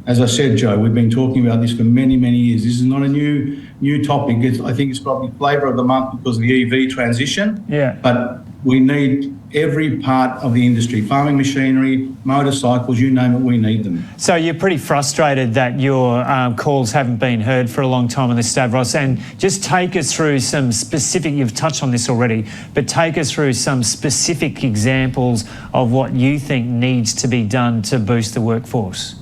As I said, Joe, we've been talking about this for many, many years. This is not a new topic. I think it's probably flavour of the month because of the EV transition. Yeah. But we need every part of the industry, farming machinery, motorcycles, you name it, we need them. So you're pretty frustrated that your calls haven't been heard for a long time on this, Stavros, and just take us through some specific, you've touched on this already, but take us through some specific examples of what you think needs to be done to boost the workforce.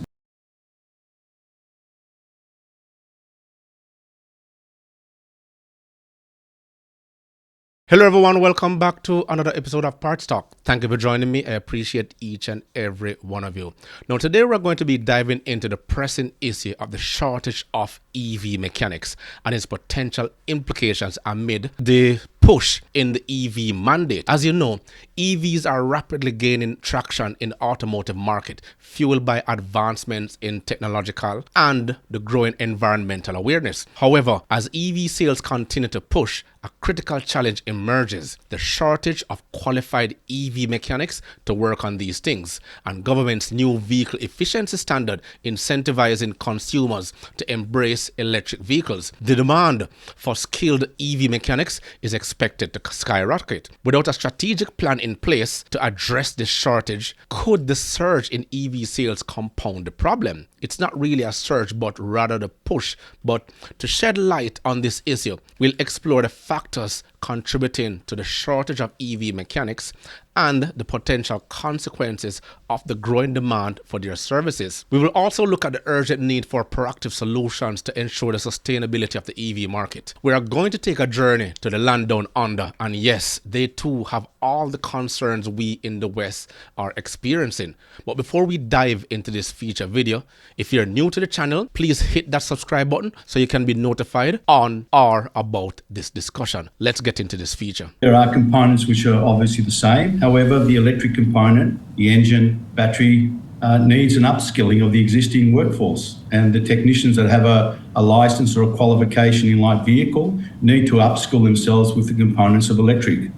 Hello everyone, welcome back to another episode of Parts Talk. Thank you for joining me. I appreciate each and every one of you. Now today we're going to be diving into the pressing issue of the shortage of EV mechanics and its potential implications amid the push in the EV mandate. As you know, EVs are rapidly gaining traction in the automotive market, fueled by advancements in technological and the growing environmental awareness. However, as EV sales continue to push, a critical challenge emerges: the shortage of qualified EV mechanics to work on these things, and government's new vehicle efficiency standard incentivizing consumers to embrace electric vehicles. The demand for skilled EV mechanics is expected to skyrocket. Without a strategic plan in place to address this shortage, could the surge in EV sales compound the problem? It's not really a surge, but rather the push. But to shed light on this issue, we'll explore the factors contributing to the shortage of EV mechanics and the potential consequences of the growing demand for their services. We will also look at the urgent need for proactive solutions to ensure the sustainability of the EV market. We are going to take a journey to the land down under, and yes, they too have all the concerns we in the West are experiencing. But before we dive into this feature video, if you're new to the channel, please hit that subscribe button so you can be notified on or about this discussion. Let's get into this feature. There are components which are obviously the same. However, the electric component, the engine, battery, needs an upskilling of the existing workforce. And the technicians that have a license or a qualification in light vehicle need to upskill themselves with the components of electric.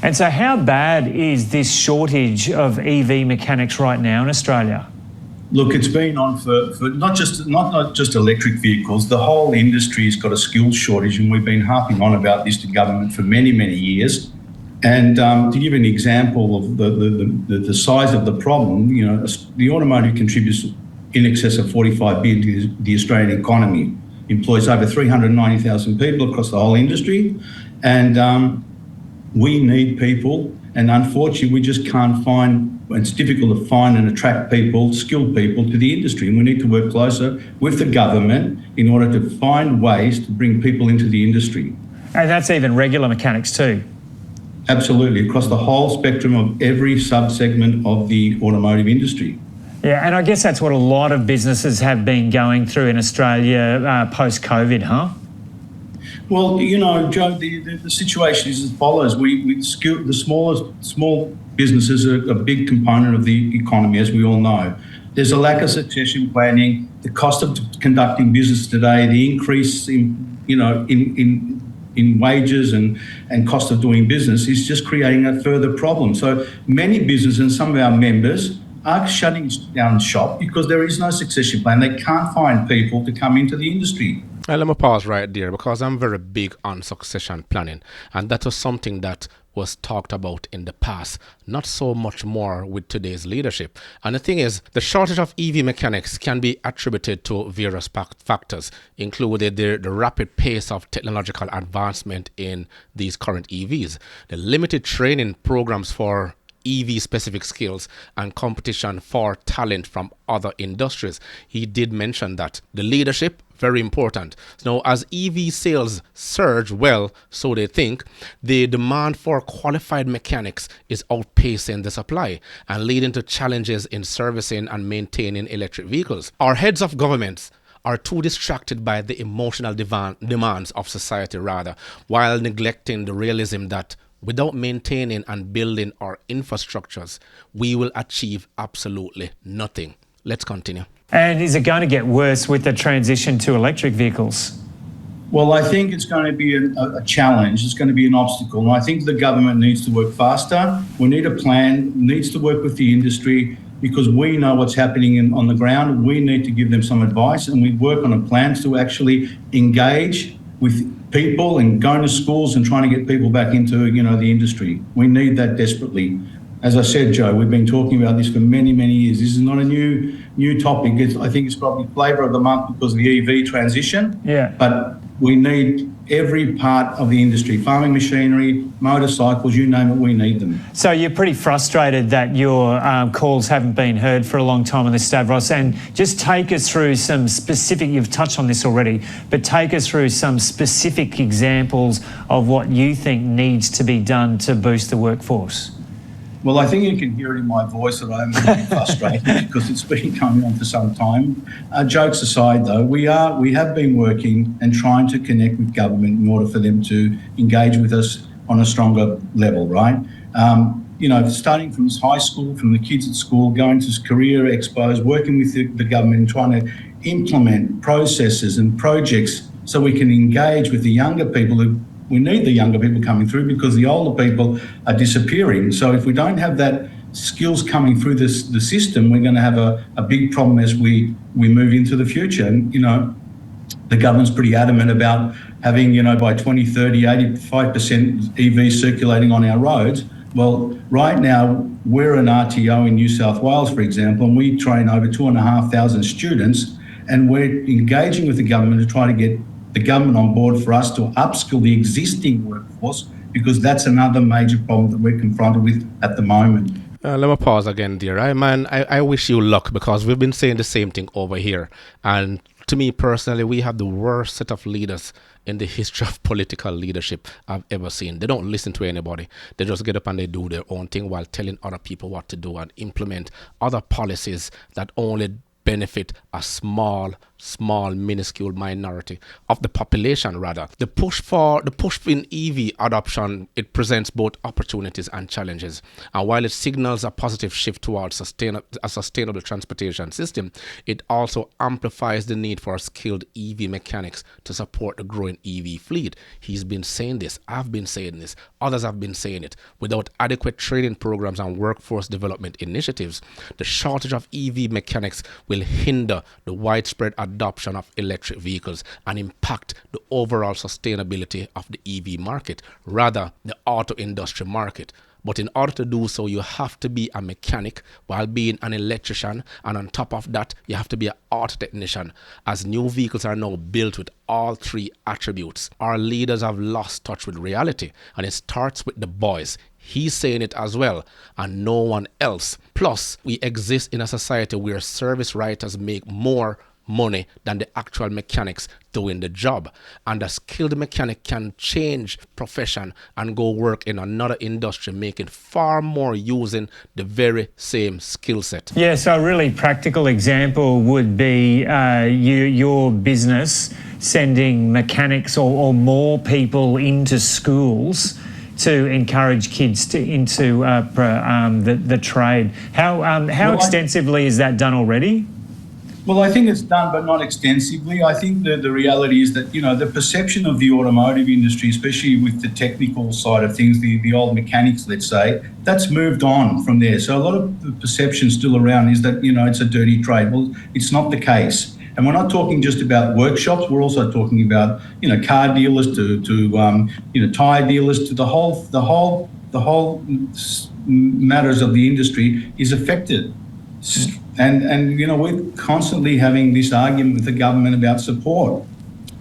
And so how bad is this shortage of EV mechanics right now in Australia? Look, it's been on for not just electric vehicles. The whole industry has got a skills shortage, and we've been harping on about this to government for many, many years. And to give you an example of the size of the problem, you know, the automotive contributes in excess of 45 billion to the Australian economy, employs over 390,000 people across the whole industry, and we need people. And unfortunately, we just can't find. It's difficult to find and attract people, skilled people to the industry. And we need to work closer with the government in order to find ways to bring people into the industry. And that's even regular mechanics too. Absolutely, across the whole spectrum of every sub-segment of the automotive industry. Yeah, and I guess that's what a lot of businesses have been going through in Australia post-COVID, huh? Well, you know, Joe, the situation is as follows. The small businesses are a big component of the economy, as we all know. There's a lack of succession planning, the cost of conducting business today, the increase in wages and cost of doing business is just creating a further problem. So many businesses and some of our members are shutting down shop because there is no succession plan. They can't find people to come into the industry. Well, let me pause right there because I'm very big on succession planning, and that was something that was talked about in the past, not so much more with today's leadership. And the thing is, the shortage of EV mechanics can be attributed to various factors, including the rapid pace of technological advancement in these current EVs, the limited training programs for EV-specific skills, and competition for talent from other industries. He did mention that. The leadership, very important. Now, as EV sales surge, well, so they think, the demand for qualified mechanics is outpacing the supply and leading to challenges in servicing and maintaining electric vehicles. Our heads of governments are too distracted by the emotional demands of society while neglecting the realism that without maintaining and building our infrastructures, we will achieve absolutely nothing. Let's continue. And is it going to get worse with the transition to electric vehicles? Well, I think it's going to be a challenge. It's going to be an obstacle. And I think the government needs to work faster. We need a plan, needs to work with the industry. because we know what's happening on the ground. We need to give them some advice, and we work on a plan to actually engage with people and going to schools and trying to get people back into, the industry. We need that desperately. As I said, Joe, we've been talking about this for many, many years. This is not a new topic. I think it's probably flavour of the month because of the EV transition. Yeah. But we need every part of the industry, farming machinery, motorcycles, you name it, we need them. So you're pretty frustrated that your calls haven't been heard for a long time on this, Stavros, and just take us through some specific, you've touched on this already, but take us through some specific examples of what you think needs to be done to boost the workforce. Well, I think you can hear it in my voice that I'm really frustrated because it's been going on for some time. Jokes aside, though, we have been working and trying to connect with government in order for them to engage with us on a stronger level, right? Starting from high school, from the kids at school, going to career expos, working with the government and trying to implement processes and projects so we can engage with the younger people we need the younger people coming through because the older people are disappearing. So if we don't have that skills coming through the system, we're going to have a big problem as we move into the future. And, the government's pretty adamant about having, by 2030, 85% EV circulating on our roads. Well, right now, we're an RTO in New South Wales, for example, and we train over 2,500 students, and we're engaging with the government to try to get the government on board for us to upskill the existing workforce because that's another major problem that we're confronted with at the moment. Let me pause again, dear. I wish you luck because we've been saying the same thing over here. And to me personally, we have the worst set of leaders in the history of political leadership I've ever seen. They don't listen to anybody. They just get up and they do their own thing while telling other people what to do and implement other policies that only benefit a small, minuscule minority of the population, rather. The push in EV adoption, it presents both opportunities and challenges. And while it signals a positive shift towards a sustainable transportation system, it also amplifies the need for skilled EV mechanics to support the growing EV fleet. He's been saying this, I've been saying this, others have been saying it. Without adequate training programs and workforce development initiatives, the shortage of EV mechanics will hinder the widespread adoption of electric vehicles and impact the overall sustainability of the EV market, rather the auto industry market. But in order to do so, you have to be a mechanic while being an electrician, and on top of that, you have to be an auto technician, as new vehicles are now built with all three attributes. Our leaders have lost touch with reality, and it starts with the boys. He's saying it as well, and no one else. Plus, we exist in a society where service writers make more money than the actual mechanics doing the job, and a skilled mechanic can change profession and go work in another industry, making far more using the very same skill set. Yeah, so a really practical example would be your business sending mechanics or more people into schools to encourage kids into the trade. How extensively is that done already? Well, I think it's done, but not extensively. I think the reality is that, the perception of the automotive industry, especially with the technical side of things, the old mechanics, let's say, that's moved on from there. So a lot of the perception still around is that, it's a dirty trade. Well, it's not the case. And we're not talking just about workshops. We're also talking about, car dealers to tyre dealers, to the whole matters of the industry is affected. And we're constantly having this argument with the government about support,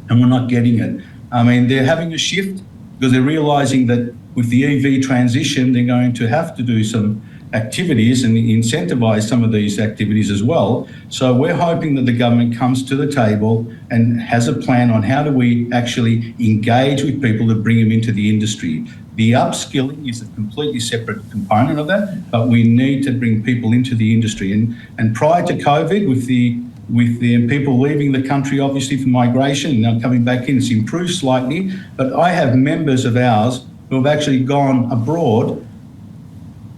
and we're not getting it. I mean, they're having a shift because they're realising that with the EV transition, they're going to have to do some activities and incentivise some of these activities as well. So we're hoping that the government comes to the table and has a plan on how do we actually engage with people to bring them into the industry. The upskilling is a completely separate component of that, but we need to bring people into the industry. And prior to COVID, with the people leaving the country, obviously for migration, and now coming back in, it's improved slightly. But I have members of ours who have actually gone abroad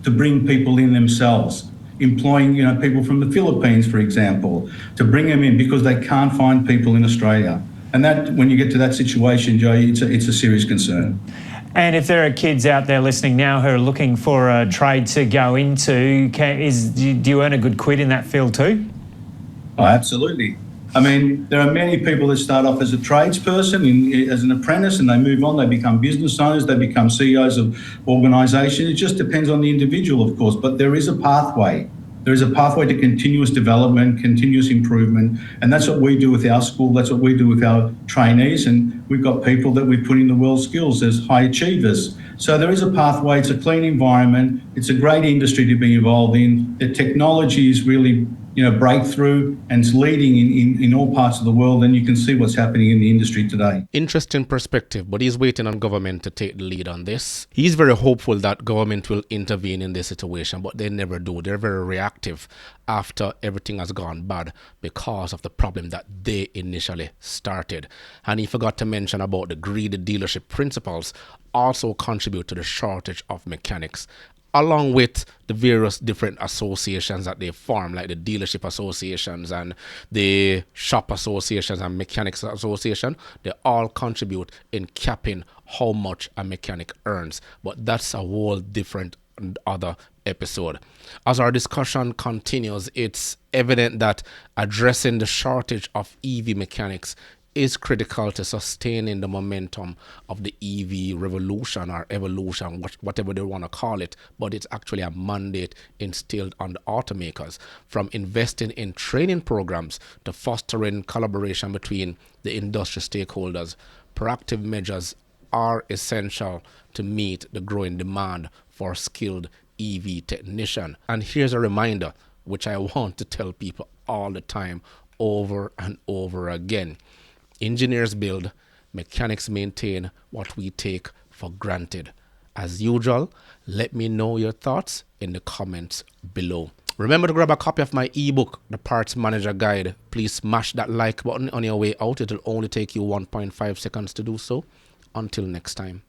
to bring people in themselves, employing people from the Philippines, for example, to bring them in because they can't find people in Australia. And that, when you get to that situation, Joe, it's a serious concern. And if there are kids out there listening now who are looking for a trade to go into, do you earn a good quid in that field too? Oh, absolutely. I mean, there are many people that start off as a tradesperson, as an apprentice, and they move on. They become business owners. They become CEOs of organisations. It just depends on the individual, of course. But there is a pathway. There is a pathway to continuous development, continuous improvement, and that's what we do with our school. That's what we do with our trainees, and we've got people that we put in the world skills as high achievers. So there is a pathway. It's a clean environment. It's a great industry to be involved in. The technology is really, breakthrough, and it's leading in all parts of the world, and you can see what's happening in the industry today. Interesting perspective, but he's waiting on government to take the lead on this. He's very hopeful that government will intervene in this situation, but they never do. They're very reactive after everything has gone bad because of the problem that they initially started. And he forgot to mention about the greedy dealership principles also contribute to the shortage of mechanics, along with the various different associations that they form, like the dealership associations and the shop associations and mechanics association. They all contribute in capping how much a mechanic earns. But that's a whole different other episode. As our discussion continues, it's evident that addressing the shortage of EV mechanics is critical to sustaining the momentum of the EV revolution or evolution, whatever they want to call it. But it's actually a mandate instilled on the automakers, from investing in training programs to fostering collaboration between the industry stakeholders. Proactive measures are essential to meet the growing demand for skilled EV technician. And here's a reminder, which I want to tell people all the time, over and over again. Engineers build, mechanics maintain what we take for granted. As usual, let me know your thoughts in the comments below. Remember to grab a copy of my ebook, The Parts Manager Guide. Please smash that like button on your way out. It'll only take you 1.5 seconds to do so. Until next time.